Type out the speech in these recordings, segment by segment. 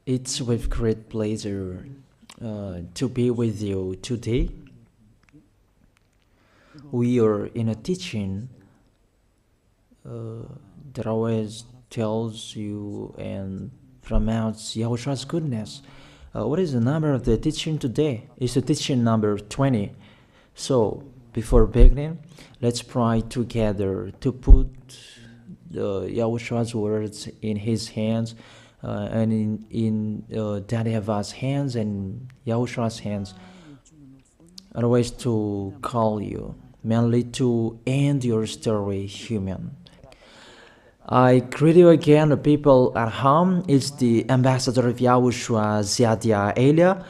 It's with great pleasure to be with you today. We are in a teaching that always tells you and promotes Yahoshua's goodness. What is the number of the teaching today? It's the teaching number 20. So, before beginning, let's pray together to put Yahushua's words in his hands and in Daddy Yahvah's hands and Yahushua's hands. Otherwise, to call you, mainly to end your story human. I greet you again, the people at home. It's the ambassador of Yahushua, Ziadia Elia,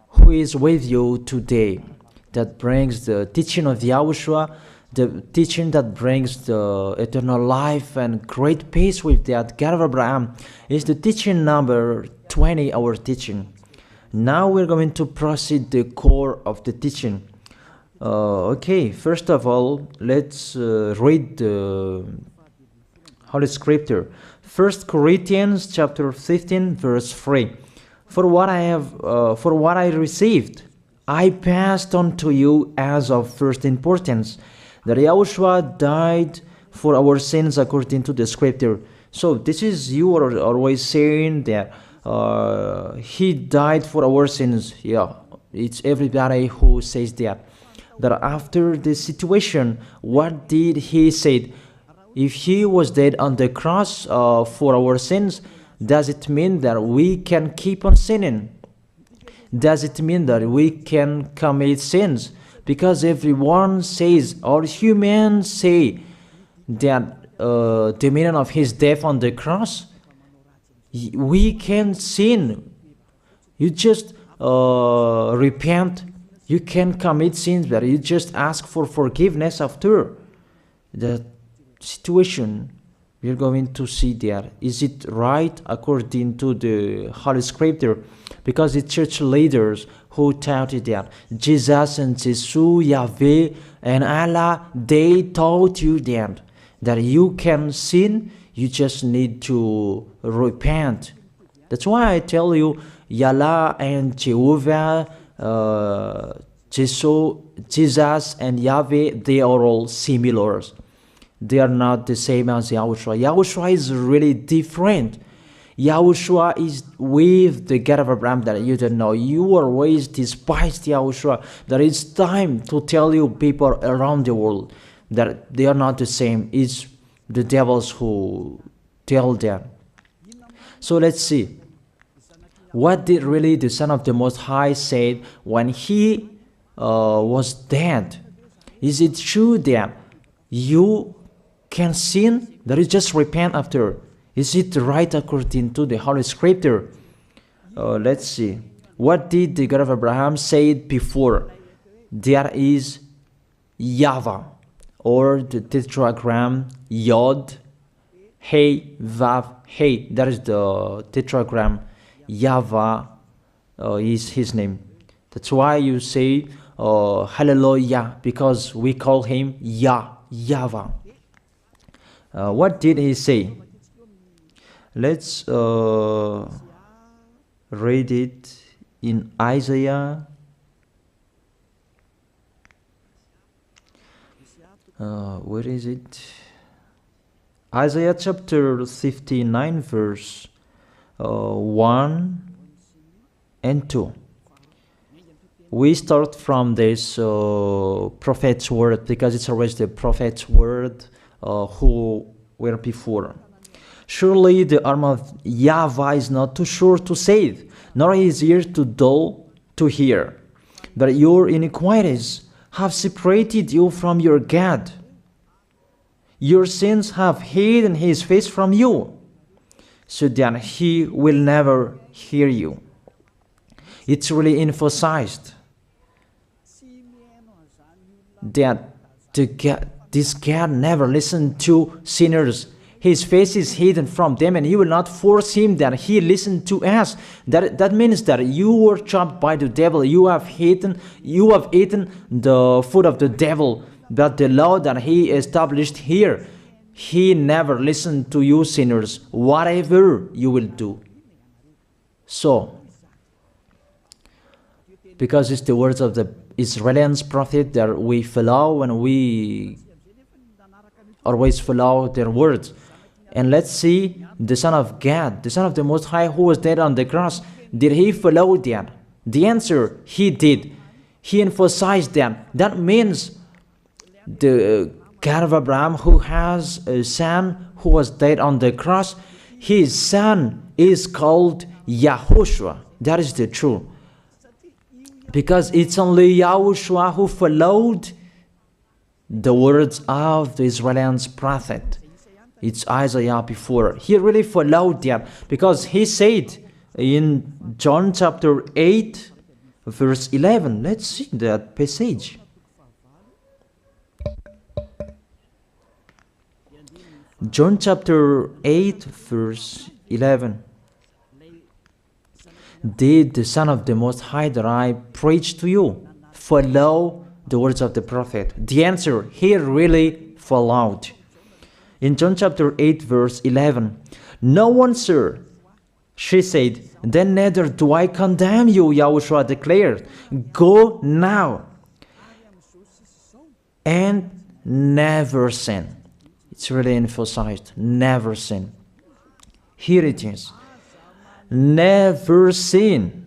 who is with you today. That brings the teaching of Yahushua, the teaching that brings the eternal life and great peace with that God of Abraham. Is the teaching number 20, our teaching. Now we're going to proceed the core of the teaching. Okay, first of all, let's read the Holy Scripture. 1 Corinthians chapter 15, verse 3. For what I received, I passed on to you as of first importance, that Yahushua died for our sins according to the Scripture. So this is, you are always saying that he died for our sins. Yeah, it's everybody who says that. That after the situation, what did he say? If he was dead on the cross for our sins, does it mean that we can keep on sinning? Does it mean that we can commit sins? Because everyone says, or humans say, that the meaning of his death on the cross, we can sin. You just repent. You can commit sins, but you just ask for forgiveness after the situation. We're going to see there. Is it right according to the Holy Scripture? Because the church leaders who taught it that Jesus and Jesus, Yahweh and Allah, they taught you that you can sin, you just need to repent. That's why I tell you, Yahlah and Jehovah, Jesus and Yahweh, they are all similar. They are not the same as Yahushua. Yahushua is really different. Yahushua is with the God of Abraham that you don't know. You always despised Yahushua. That it's time to tell you people around the world that they are not the same. It's the devils who tell them. So let's see. What did really the Son of the Most High say when he was dead? Is it true that you can sin? That is just repent after. Is it right according to the Holy Scripture? Let's see. What did the God of Abraham say before? There is YAHVAH, or the tetragram Yod, Hey, Vav, Hey. That is the tetragram. YAHVAH is his name. That's why you say Hallelujah, because we call him YAHVAH. What did he say? Let's read it in Isaiah. Where is it? Isaiah chapter 59, verse 1 and 2. We start from this prophet's word, because it's always the prophet's word who were before. Surely the arm of YAHVAH is not too short to save, nor his ear too dull to hear. But your iniquities have separated you from your God. Your sins have hidden his face from you, so that he will never hear you. It's really emphasized that this God never listened to sinners. His face is hidden from them, and he will not force him that he listen to us. That means that you were trapped by the devil. You have eaten the food of the devil. But the law that he established here, he never listened to you sinners, whatever you will do. So, because it's the words of the Israelians prophet that we follow, and we always follow their words. And let's see the Son of God, the Son of the Most High, who was dead on the cross. Did he follow that? The answer, he did. He emphasized that. That means the God of Abraham, who has a son who was dead on the cross, his son is called YAHOSHUAH. That is the truth. Because it's only YAHOSHUAH who followed the words of the Israelians prophet. It's Isaiah before. He really followed that, because he said in John chapter 8, verse 11. Let's see that passage. John chapter 8, verse 11. Did the Son of the Most High that I preach to you follow the words of the prophet? The answer, he really followed. In John chapter 8, verse 11, "No one, sir," she said, "then neither do I condemn you," YAHOSHUAH declared. "Go now and never sin." It's really emphasized, never sin. Here it is. Never sin.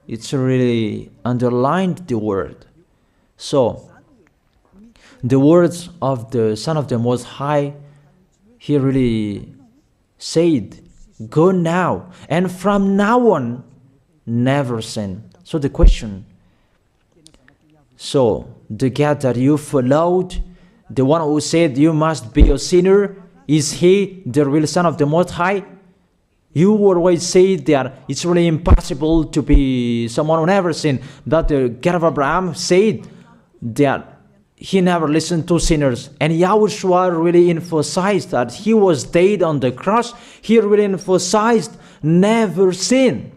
It's really underlined the word. So, the words of the Son of the Most High, he really said, go now, and from now on, never sin. So the question, so the God that you followed, the one who said you must be a sinner, is he the real Son of the Most High? You always say that it's really impossible to be someone who never sinned. That the God of Abraham said that he never listened to sinners. And YAHOSHUAH really emphasized that he was dead on the cross. He really emphasized never sin.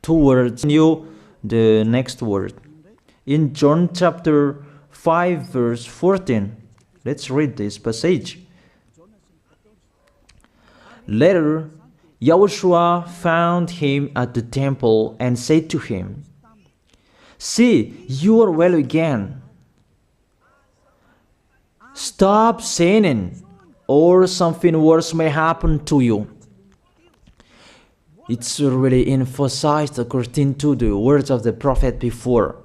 Two words. You the next word. In John chapter 5, verse 14. Let's read this passage. Later, YAHOSHUAH found him at the temple and said to him, "See, you are well again. Stop sinning, or something worse may happen to you." It's really emphasized according to the words of the prophet before.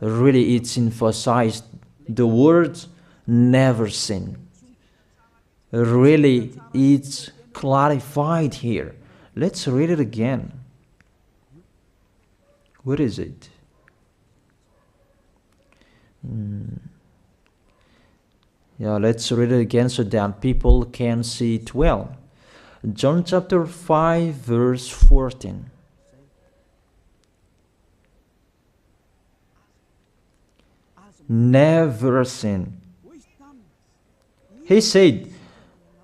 Really, it's emphasized the words, never sin. Really, it's clarified here. Let's read it again. Where is it? Yeah, let's read it again so that people can see it well. John chapter 5, verse 14. Never sin. He said,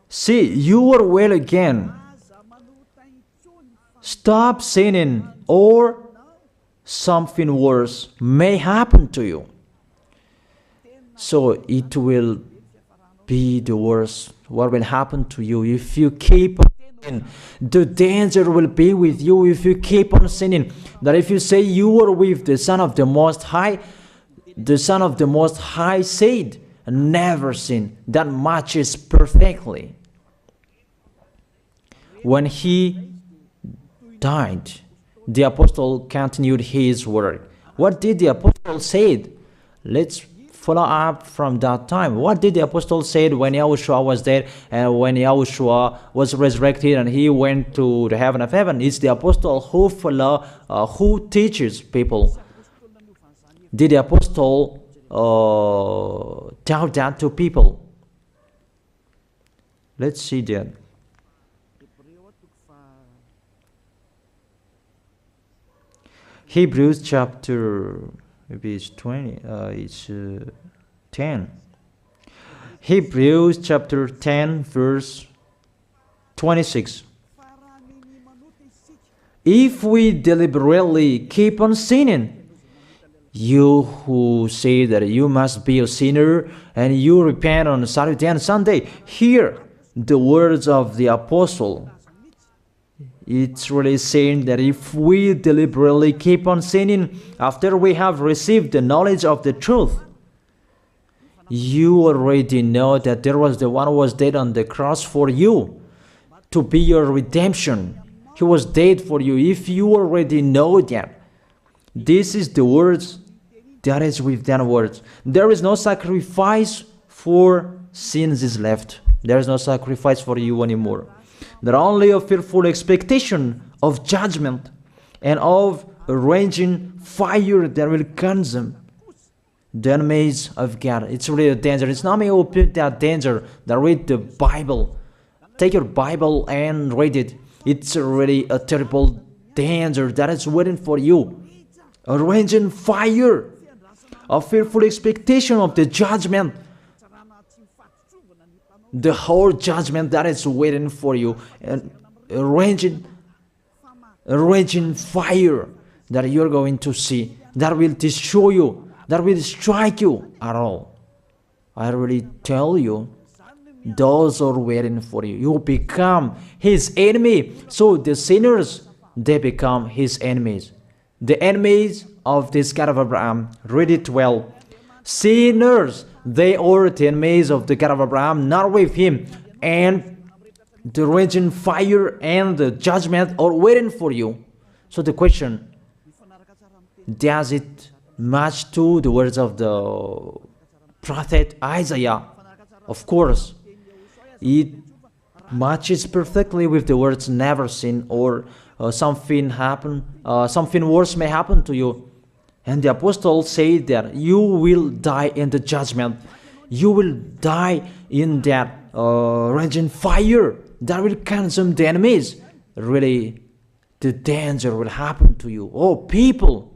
"See, you are well again. Stop sinning, or something worse may happen to you." So it will be the worst. What will happen to you if you keep on sinning? The danger will be with you if you keep on sinning. That if you say you are with the Son of the Most High, the Son of the Most High said, never sin. That matches perfectly. When he died, the apostle continued his work. What did the apostle say? Let's follow up from that time. What did the apostle say when YAHOSHUAH was dead and when YAHOSHUAH was resurrected and he went to the heaven of heaven? It's the apostle who teaches people. Did the apostle tell that to people? Let's see that. Hebrews chapter, maybe it's 20, it's 10. Hebrews chapter 10, verse 26. If we deliberately keep on sinning, you who say that you must be a sinner and you repent on Saturday and Sunday, hear the words of the apostle. It's really saying that if we deliberately keep on sinning after we have received the knowledge of the truth, you already know that there was the one who was dead on the cross for you to be your redemption. He was dead for you. If you already know that, this is the words that is with that words. There is no sacrifice for sins is left. There is no sacrifice for you anymore. There are only a fearful expectation of judgment and of a raging fire that will consume the enemies of God. It's really a danger. It's not me who put that danger that read the Bible. Take your Bible and read it. It's really a terrible danger that is waiting for you. A raging fire, a fearful expectation of the judgment. The whole judgment that is waiting for you, and a raging fire that you're going to see, that will destroy you, that will strike you at all. I really tell you, those are waiting for you. You become his enemy. So the sinners, they become his enemies. The enemies of this God of Abraham. Read it well. Sinners, they are the enemies of the God of Abraham, not with him. And the raging fire and the judgment are waiting for you. So the question, does it match to the words of the prophet Isaiah? Of course, it matches perfectly with the words never sin, or something worse may happen to you. And the apostles say that you will die in the judgment. You will die in that raging fire that will consume the enemies. Really, the danger will happen to you. Oh, people,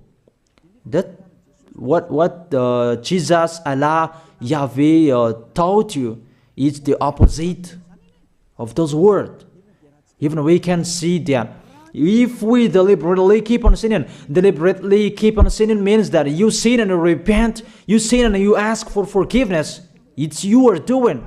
that what Jesus, Allah, Yahweh taught you is the opposite of those words. Even we can see that if we deliberately keep on sinning means that you sin and you repent, you sin and you ask for forgiveness. It's you are doing.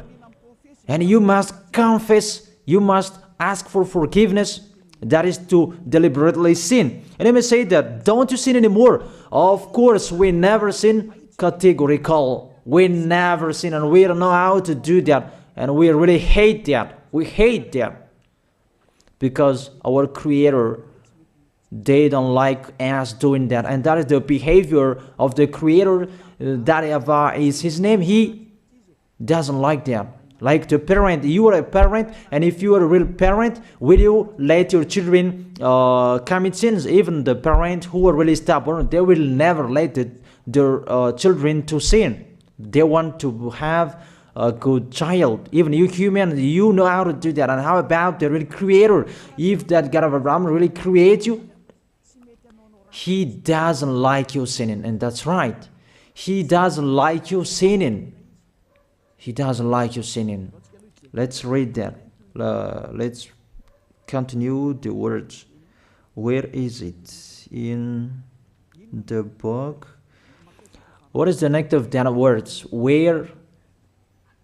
And you must confess, you must ask for forgiveness. That is to deliberately sin. And I may say that, don't you sin anymore? Of course, we never sin. Categorical. We never sin, and we don't know how to do that. And we really hate that. We hate that. Because our Creator, they don't like us doing that. And that is the behavior of the Creator. That YAHVAH is his name. He doesn't like that. Like the parent, you are a parent, and if you are a real parent, will you let your children commit sins? Even the parent who are really stubborn, they will never let their children to sin. They want to have a good child. Even you human, you know how to do that. And how about the real Creator? If that God of Abraham really creates you, he doesn't like you sinning. And that's right. He doesn't like you sinning. He doesn't like you sinning. Let's read that. Let's continue the words. Where is it? In the book. What is the next of that words? Where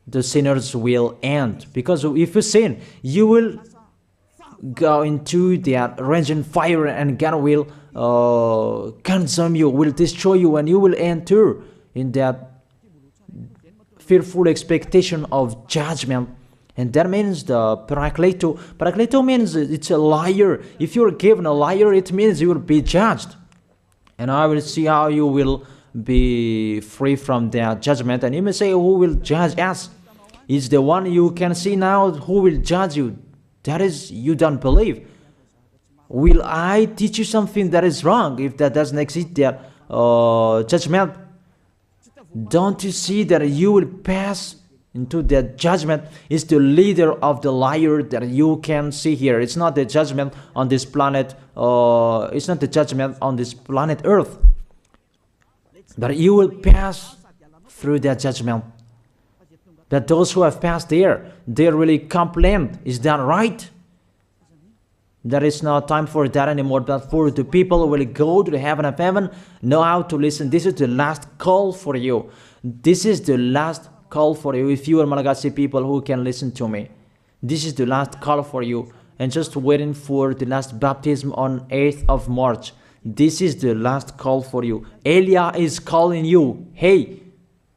the sinners will end. Because if you sin, you will go into that raging fire, and God will consume you, will destroy you, and you will enter in that fearful expectation of judgment. And that means the parakleto. Parakleto means it's a liar. If you're given a liar, it means you will be judged. And I will see how you will be free from that judgment. And you may say, who will judge us? It's the one you can see now who will judge you. That is, you don't believe. Will I teach you something that is wrong if that doesn't exist, that judgment? Don't you see that you will pass into that judgment? Is the leader of the liar that you can see here. It's not the judgment on this planet. It's not the judgment on this planet Earth. But you will pass through that judgment. That those who have passed there, they really complain. Is that right? There is no time for that anymore. But for the people who will go to the heaven of heaven, know how to listen. This is the last call for you. This is the last call for you. If you are Malagasy people who can listen to me, this is the last call for you. and just waiting for the last baptism on 8th of March. This is the last call for you. Elijah is calling you. Hey,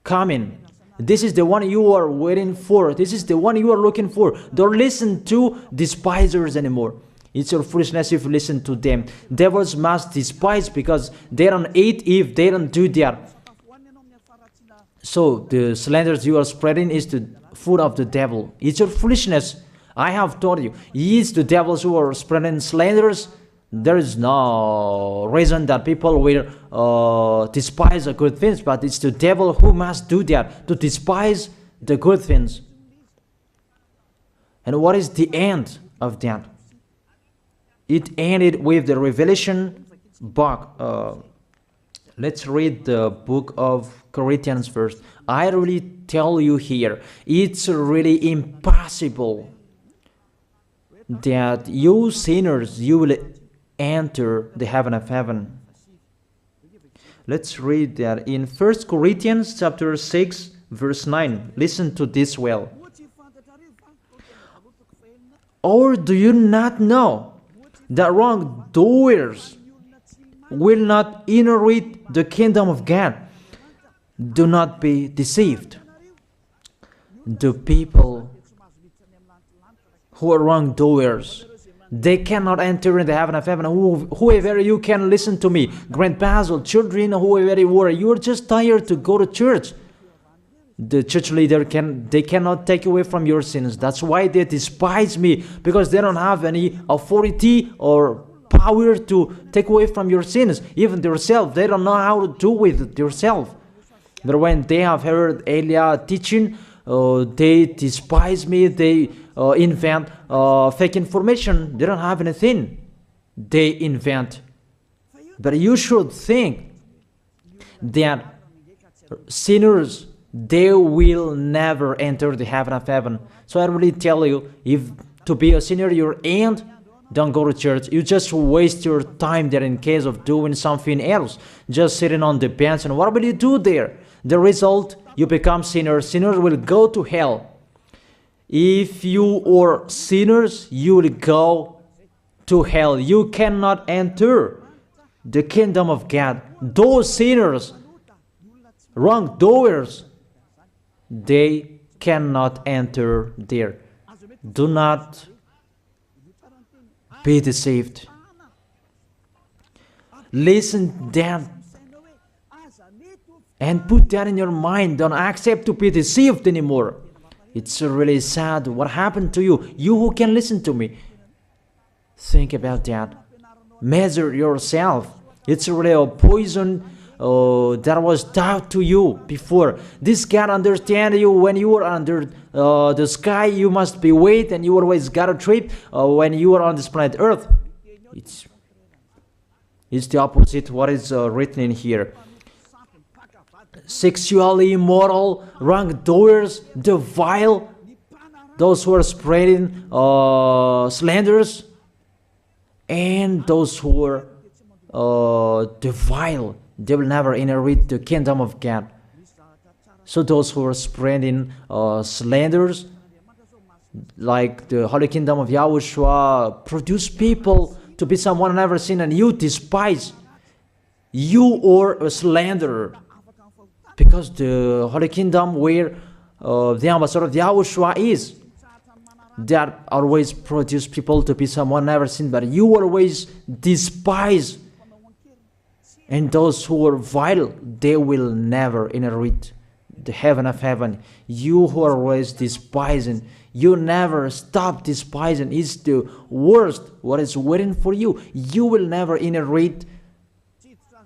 come in. This is the one you are waiting for. This is the one you are looking for. Don't listen to despisers anymore. It's your foolishness if you listen to them. Devils must despise because they don't eat if they don't do that. So the slanders you are spreading is the food of the devil. It's your foolishness. I have told you. It's the devils who are spreading slanders. There is no reason that people will despise the good things, but it's the devil who must do that, to despise the good things. And what is the end of that? It ended with the Revelation book. Let's read the book of Corinthians first. I really tell you here, it's really impossible that you sinners, you will enter the heaven of heaven. Let's read that in 1 Corinthians chapter 6 verse 9. Listen to this well. Or do you not know that wrongdoers will not inherit the kingdom of God? Do not be deceived. The people who are wrongdoers, they cannot enter in the heaven of heaven. Whoever you can listen to me, grandpas or children, whoever you are, you are just tired to go to church. The church leader they cannot take away from your sins. That's why they despise me, because they don't have any authority or power to take away from your sins. Even themselves, they don't know how to do with themselves. But when they have heard Elijah teaching, they despise me. They invent fake information. They don't have anything. They invent. But you should think that sinners, they will never enter the heaven of heaven. So I really tell you, if to be a sinner you're in, don't go to church. You just waste your time there in case of doing something else. Just sitting on the bench, and what will you do there? The result, you become sinners. Sinners will go to hell. If you are sinners, you will go to hell. You cannot enter the kingdom of God. Those sinners, wrongdoers, they cannot enter there. Do not be deceived. Listen then and put that in your mind. Don't accept to be deceived anymore. It's really sad what happened to you. You who can listen to me, think about that. Measure yourself. It's really a poison that was taught to you before. This God understand you when you are under the sky. You must be wait, and you always got a trip when you are on this planet Earth. It's the opposite what is written in here. Sexually immoral, wrongdoers, the vile, those who are spreading slanders, and those who are the vile, they will never inherit the kingdom of God. So those who are spreading slanders, like the Holy Kingdom of YAHOSHUAH, produce people to be someone never seen, and you despise. You are a slanderer. Because the Holy Kingdom where the ambassador of YAHOSHUAH is, that always produce people to be someone never seen, but you always despise. And those who are vile, they will never inherit the heaven of heaven. You who are always despising, you never stop despising. It's the worst what is waiting for you. You will never inherit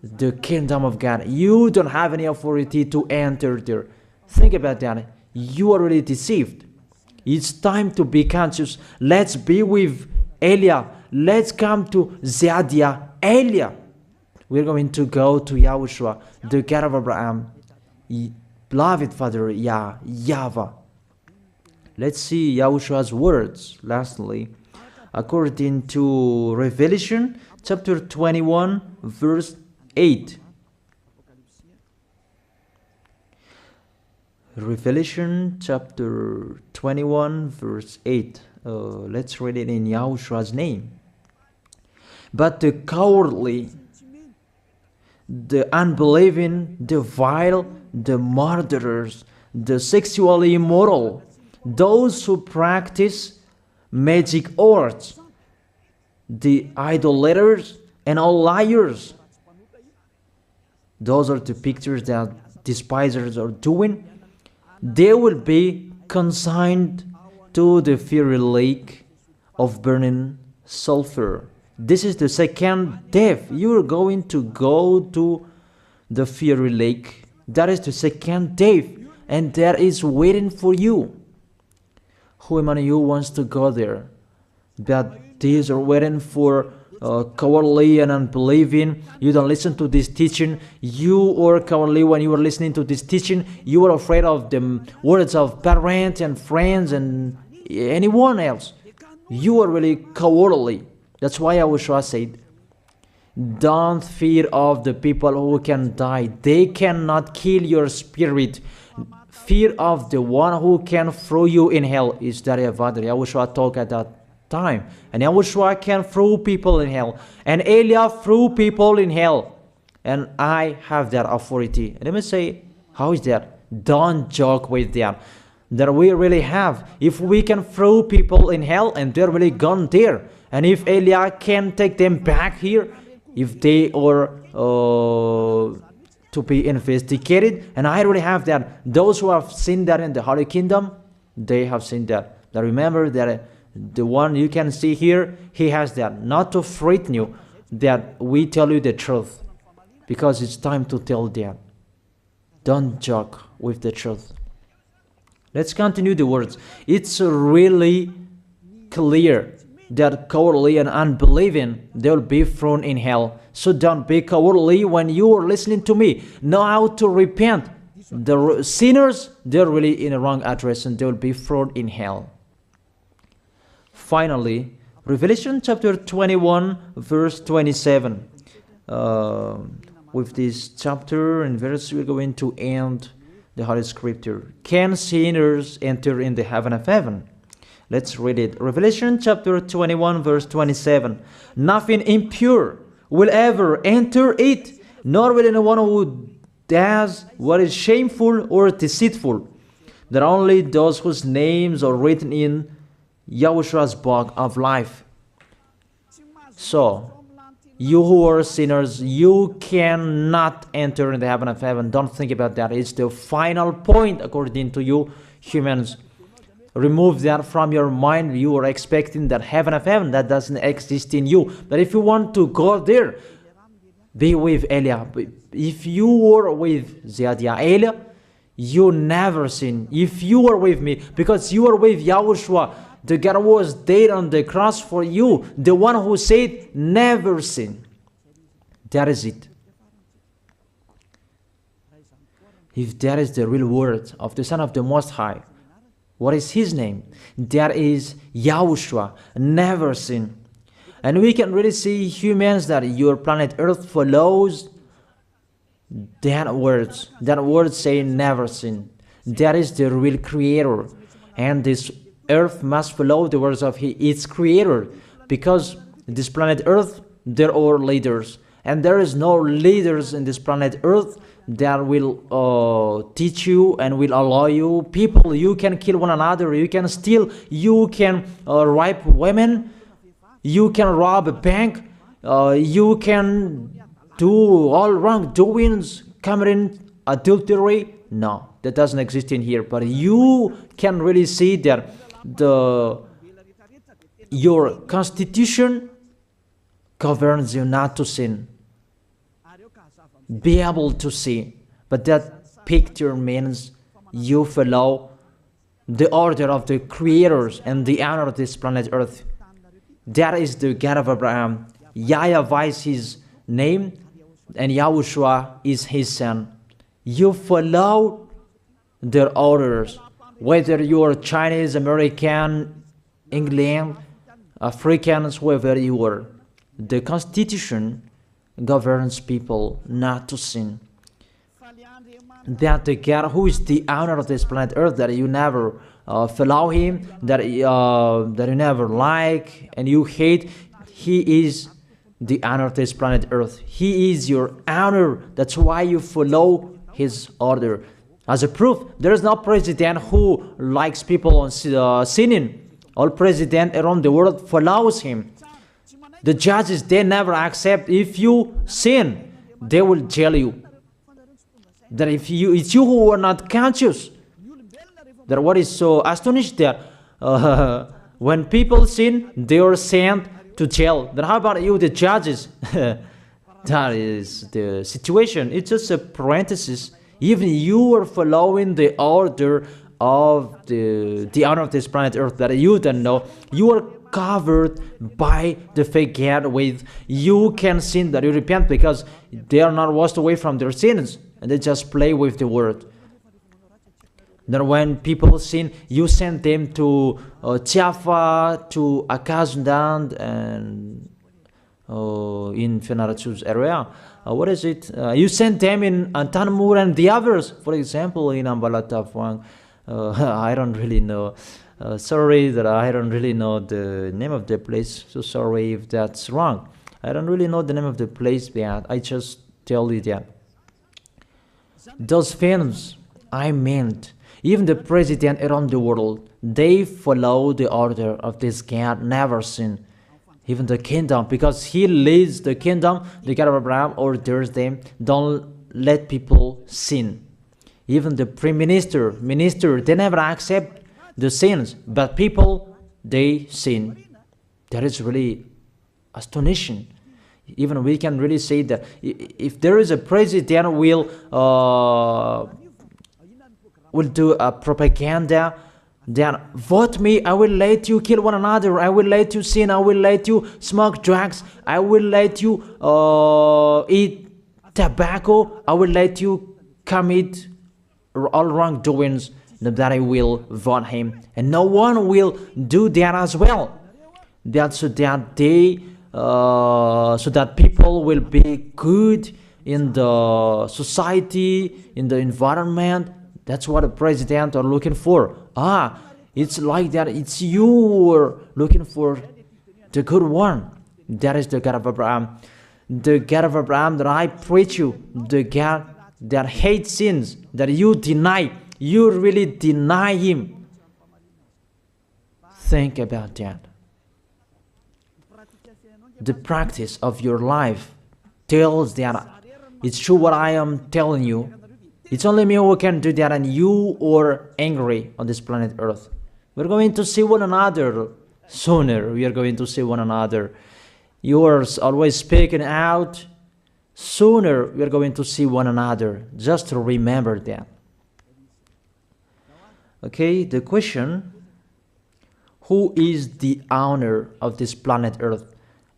the kingdom of God. You don't have any authority to enter there. Think about that. You are already deceived. It's time to be conscious. Let's be with Elijah. Let's come to Zadiah. Elijah. We're going to go to YAHOSHUAH, the God of Abraham, beloved Father YAHVAH. Let's see YAHOSHUAH's words. Lastly, according to Revelation chapter 21, verse 8. Revelation chapter 21 verse 8. Let's read it in Yahoshua's name. But the cowardly, the unbelieving, the vile, the murderers, the sexually immoral, those who practice magic arts, the idolaters, and all liars. Those are the pictures that despisers are doing. They will be consigned to the fiery lake of burning sulfur. This is the second death. You are going to go to the fiery lake. That is the second death, and that is waiting for you. Who among you wants to go there? But these are waiting for cowardly and unbelieving. You don't listen to this teaching. You are cowardly when you are listening to this teaching. You are afraid of the words of parents and friends and anyone else. You are really cowardly. That's why YAHOSHUAH said, don't fear of the people who can die. They cannot kill your spirit. Fear of the one who can throw you in hell. Is that YAHOSHUAH talked at that time. And YAHOSHUAH can throw people in hell. And Elia threw people in hell. And I have that authority. Let me say, how is that? Don't joke with that. That we really have. If we can throw people in hell and they're really gone there. And if Elia can take them back here, if they are to be investigated, and I really have that. Those who have seen that in the Holy Kingdom, they have seen that. Now remember that the one you can see here, he has that. Not to frighten you, that we tell you the truth, because it's time to tell that. Don't joke with the truth. Let's continue the words. It's really clear that cowardly and unbelieving, they'll be thrown in hell. So don't be cowardly when you are listening to me. Know how to repent. The sinners, they're really in the wrong address and they'll be thrown in hell. Finally, Revelation chapter 21 verse 27. With this chapter and verse, we're going to end the Holy Scripture. Can sinners enter in the heaven of heaven? Let's read it. Revelation chapter 21 verse 27. Nothing impure will ever enter it, nor will anyone who does what is shameful or deceitful. That only those whose names are written in YAHOSHUAH's book of life. So, you who are sinners, you cannot enter in the heaven of heaven. Don't think about that. It's the final point according to you humans. Remove that from your mind. You are expecting that heaven of heaven that doesn't exist in you. But if you want to go there, be with Elia. If you were with Elia, you never sin. If you are with me, because you are with YAHOSHUAH, the God was dead on the cross for you, the one who said never sin. That is it. If that is the real word of the Son of the Most High, what is his name? That is YAHOSHUAH, never sin. And we can really see humans that your planet Earth follows that words. That word saying never sin. That is the real creator. And this Earth must follow the words of its creator. Because this planet Earth, there are leaders. And there is no leaders in this planet Earth that will teach you and will allow you. People, you can kill one another, you can steal, you can rape women, you can rob a bank, you can do all wrongdoings, committing adultery. No, that doesn't exist in here. But you can really see that your constitution governs you not to sin. Be able to see. But that picture means you follow the order of the creators and the honor of this planet Earth. That is the God of Abraham. YAHVAH is his name and YAHOSHUAH is his son. You follow their orders. Whether you are Chinese, American, England, Africans, whoever you are. The Constitution governs people not to sin. that the God who is the owner of this planet Earth, that you never follow him, that you never like and you hate, he is the owner of this planet Earth. He is your owner. That's why you follow his order. As a proof, there is no president who likes people on sinning. All president around the world follows him. The judges, they never accept. If you sin, they will jail you. That if it's you who are not conscious. That what is so astonished that when people sin, they are sent to jail. Then how about you, the judges? That is the situation. It's just a parenthesis. Even you are following the order of the owner of this planet Earth that you don't know. You are covered by the fake God with you can sin, that you repent, because they are not washed away from their sins and they just play with the word. Then when people sin, you send them to YAHVAH, to Akazandand, and in Fenarachu's area. What is it? You send them in Antanmur and the others. For example, in Ambalatafwang. I don't really know. Sorry that I don't really know the name of the place. So sorry if that's wrong. I don't really know the name of the place, but I just tell you that. Those films, I meant, even the president around the world, they follow the order of this God, never sin. Even the kingdom, because he leads the kingdom, the God of Abraham orders them, don't let people sin. Even the prime minister, they never accept the sins, but people, they sin. That is really astonishing. Even we can really say that if there is a president will do a propaganda, then vote me, I will let you kill one another, I will let you sin, I will let you smoke drugs, I will let you eat tobacco, I will let you commit all wrongdoings, that I will vote him. And no one will do that as well. That's so that they so that people will be good in the society, in the environment. That's what a president are looking for. It's like that. It's you who are looking for the good one. That is the God of Abraham. The God of Abraham that I preach you. The God that hates sins, that you deny. You really deny him. Think about that. The practice of your life tells that it's true what I am telling you. It's only me who can do that, and you are angry on this planet Earth. We're going to see one another sooner. We are going to see one another. You are always speaking out. Sooner we are going to see one another. Just to remember that. Okay, the question, who is the owner of this planet Earth?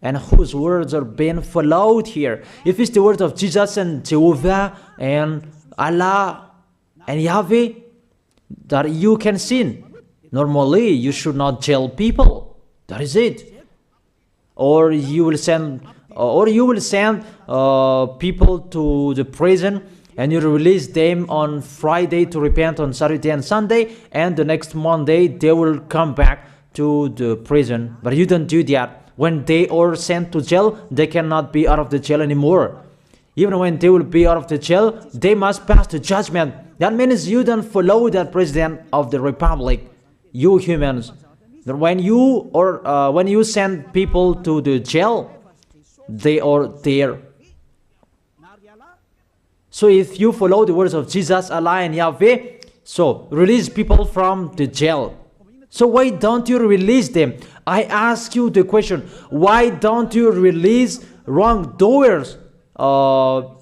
And whose words are being followed here? If it's the word of Jesus and Jehovah and Allah and Yahweh, that you can sin. Normally, you should not jail people. That is it. Or you will send people to the prison, and you release them on Friday to repent on Saturday and Sunday, and the next Monday they will come back to the prison. But you don't do that. When they are sent to jail, they cannot be out of the jail anymore. Even when they will be out of the jail, they must pass the judgment. That means you don't follow that president of the republic, you humans. That when you send people to the jail, they are there. So if you follow the words of Jesus, Allah and Yahweh, so release people from the jail. So why don't you release them? I ask you the question, why don't you release wrongdoers on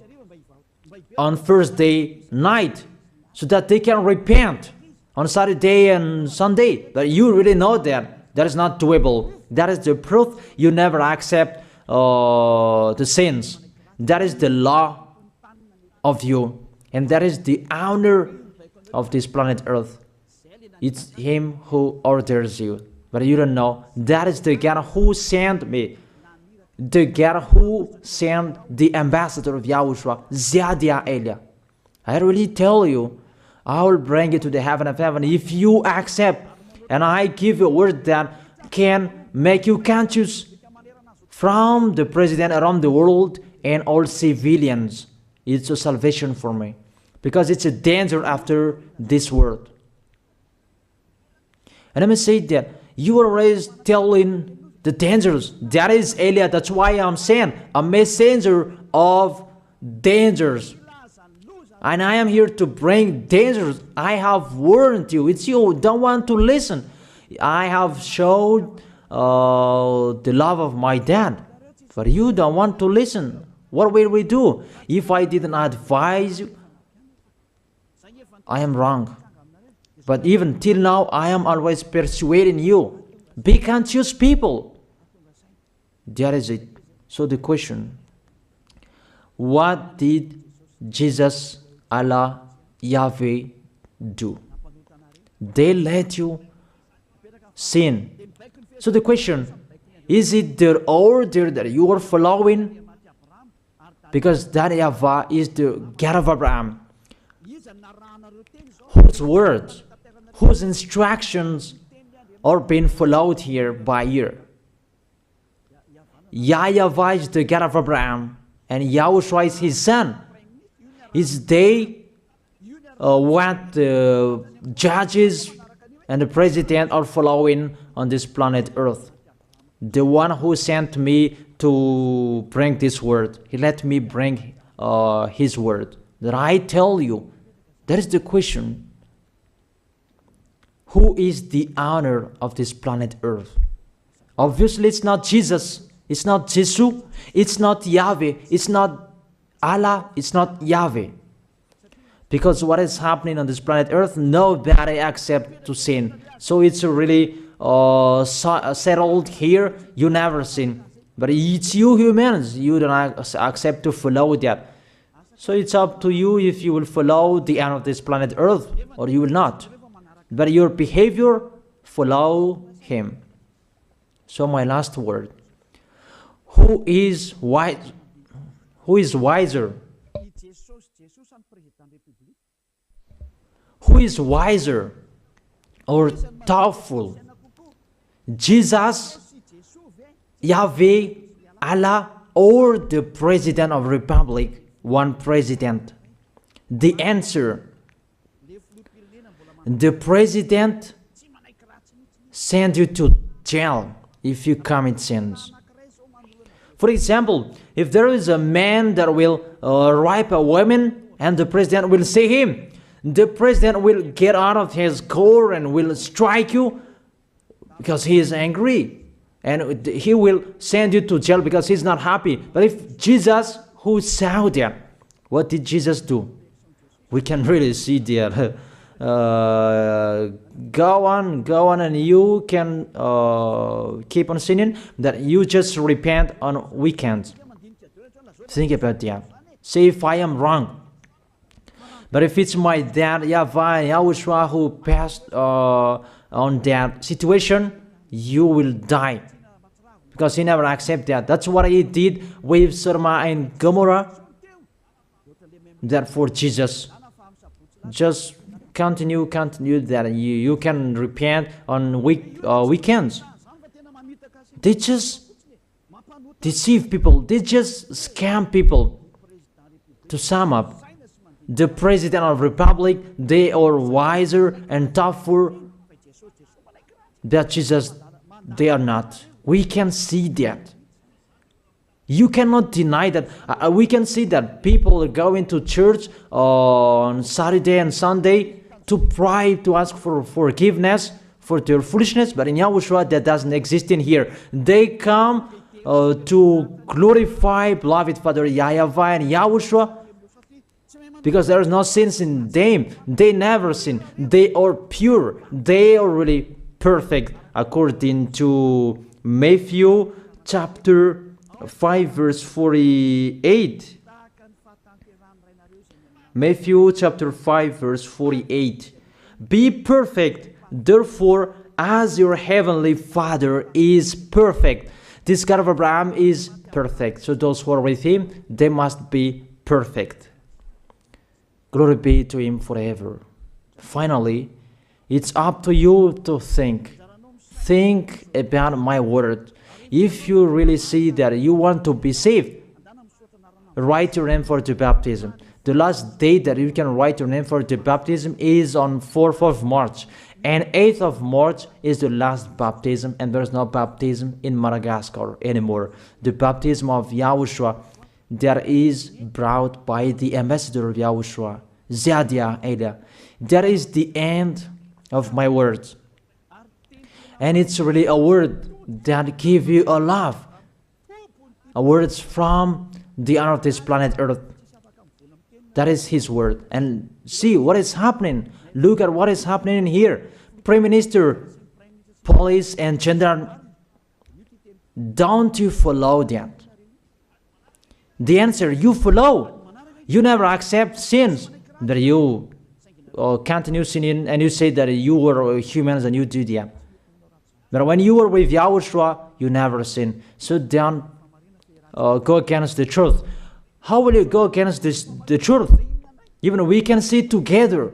Thursday night so that they can repent on Saturday and Sunday? But you really know that is not doable. That is the proof you never accept the sins. That is the law of you, and that is the owner of this planet Earth. It's him who orders you, but you don't know. That is the God who sent me, the God who sent the ambassador of Yahushua, Zadia Elia. I really tell you, I will bring you to the heaven of heaven if you accept, and I give you a word that can make you conscious from the president around the world and all civilians. It's a salvation for me, because it's a danger after this world. And let me say that you are always telling the dangers. That is Eliah. That's why I'm saying a messenger of dangers. And I am here to bring dangers. I have warned you. It's you don't want to listen. I have showed the love of my dad, but you don't want to listen. What will we do? If I didn't advise you, I am wrong. But even till now, I am always persuading you. Be conscious people. That is it. So the question, what did Jesus, Allah, Yahweh do? They let you sin. So the question, is it their order that you are following? Because that YAHVAH is the God of Abraham, whose words, whose instructions are being followed here by year. YAHVAH is the God of Abraham, and YAHOSHUAH is his son. Is they what the judges and the president are following on this planet Earth. The one who sent me to bring this word, he let me bring his word. That I tell you, that is the question. Who is the owner of this planet Earth? Obviously, it's not Jesus. It's not Jesus. It's not Yahweh. It's not Allah. It's not Yahweh. Because what is happening on this planet Earth, nobody accepts to sin. So it's really settled here. You never sin. But it's you humans. You don't accept to follow that. So it's up to you if you will follow the end of this planet Earth or you will not. But your behavior, follow him. So my last word. Who is wise? Who is wiser? Who is wiser or doubtful? Jesus, Yahweh, Allah, or the President of Republic? One president. The answer. The president sends you to jail if you commit sins. For example, if there is a man that will rape a woman and the president will see him, the president will get out of his car and will strike you because he is angry. And he will send you to jail because he's not happy. But if Jesus, who saw that, what did Jesus do? We can really see that. Go on, and you can keep on sinning, that you just repent on weekends. Think about that. Say if I am wrong. But if it's my dad, YAHVAH, YAHOSHUAH, who passed on that situation, you will die. Because he never accepted that. That's what he did with Sodom and Gomorrah. That for Jesus. Just continue that you can repent on weekends. They just deceive people. They just scam people. To sum up, the President of Republic, they are wiser and tougher than Jesus. They are not. We can see that. You cannot deny that. We can see that people are going to church on Saturday and Sunday to pray, to ask for forgiveness for their foolishness. But in YAHOSHUAH, that doesn't exist in here. They come to glorify beloved Father YAHVAH and YAHOSHUAH because there is no sins in them. They never sin. They are pure. They are really perfect according to Matthew chapter 5 verse 48. Matthew chapter 5 verse 48. Be perfect, therefore, as your heavenly Father is perfect. This God of Abraham is perfect. So those who are with him, they must be perfect. Glory be to Him forever. Finally, it's up to you to think. Think about my word. If you really see that you want to be saved, write your name for the baptism. The last date that you can write your name for the baptism is on 4th of March. And 8th of March is the last baptism, and there's no baptism in Madagascar anymore. The baptism of Yahushua that is brought by the ambassador of Yahushua, Zadia Ada. That is the end of my words. And it's really a word that gives you a love. A word from the honor of this planet Earth. That is His word. And see what is happening. Look at what is happening in here. Prime Minister, police, and gendarme. Don't you follow that? The answer, you follow. You never accept sins. That you continue sinning and you say that you were humans and you do that. But when you were with Yahushua, you never sin. So don't go against the truth. How will you go against the truth? Even we can see together.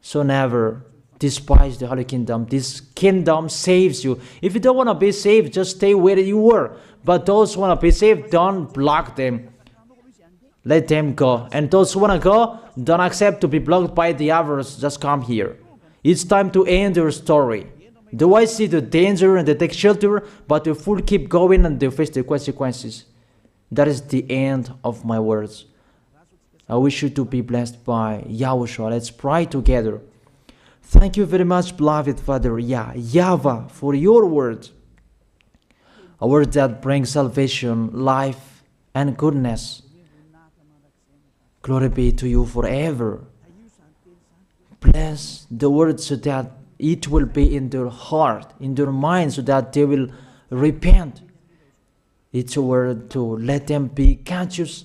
So never despise the Holy Kingdom. This kingdom saves you. If you don't want to be saved, just stay where you were. But those who want to be saved, don't block them. Let them go. And those who want to go, don't accept to be blocked by the others. Just come here. It's time to end your story. Do I see the danger and they take shelter, but the fool keep going and they face the consequences? That is the end of my words. I wish you to be blessed by Yahushua. Let's pray together. Thank you very much, beloved Father YAHVAH, for your word. A word that brings salvation, life, and goodness. Glory be to you forever. Bless the word so that it will be in their heart, in their mind, so that they will repent. It's a word to let them be conscious,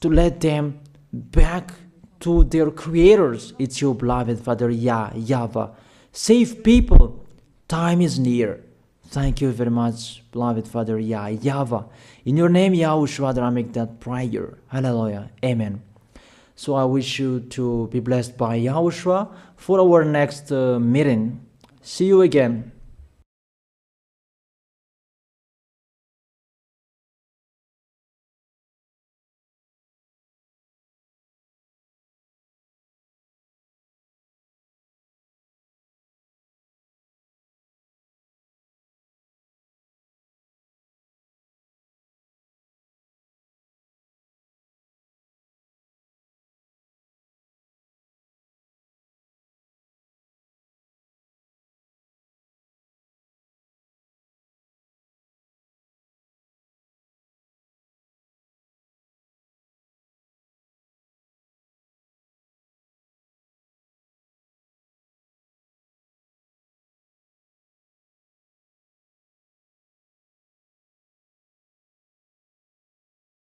to let them back to their creators. It's your beloved Father YAHVAH. Save people. Time is near. Thank you very much, beloved Father YAHVAH. In your name, Yahushua, I make that prayer. Hallelujah. Amen. So I wish you to be blessed by Yahushua for our next meeting. See you again.